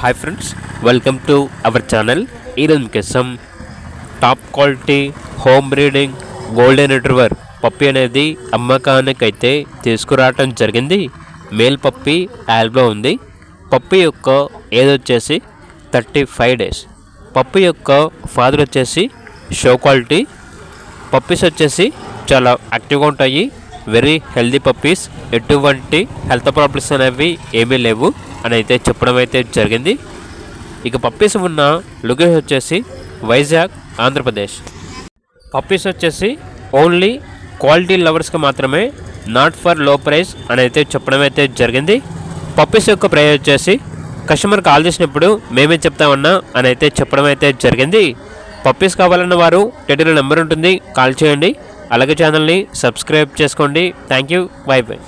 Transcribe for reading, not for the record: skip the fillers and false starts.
Hi friends, welcome to our channel. ఈరోజు మీకోసం top quality home breeding golden retriever puppy అనేది అమ్మకానికైతే తీసుకురావటం జరిగింది. మేల్ పప్పి యాల్బో ఉంది. పప్పి యొక్క ఏజ్ వచ్చేసి 35 డేస్. పప్పి యొక్క ఫాదర్ వచ్చేసి షో క్వాలిటీ. పప్పీస్ వచ్చేసి చాలా యాక్టివ్గా ఉంటాయి. Very healthy puppies. ఎటువంటి హెల్త్ ప్రాబ్లమ్స్ అనేవి ఏమీ లేవు అని అయితే చెప్పడం అయితే జరిగింది. ఇక పప్పీస్ ఉన్న లొకేషన్ వచ్చేసి వైజాగ్, ఆంధ్రప్రదేశ్. పప్పీస్ వచ్చేసి ఓన్లీ క్వాలిటీ లవర్స్కి మాత్రమే, నాట్ ఫర్ లో ప్రైస్ అని అయితే చెప్పడం అయితే జరిగింది. పప్పీస్ యొక్క ప్రైస్ వచ్చేసి కస్టమర్ కాల్ చేసినప్పుడు మేమే చెప్తామన్నా అని అయితే చెప్పడం అయితే జరిగింది. పప్పీస్ కావాలన్న వారు టైటిల్ నెంబర్ ఉంటుంది, కాల్ చేయండి. అలాగే ఛానల్ని సబ్స్క్రైబ్ చేసుకోండి. Thank you, by by.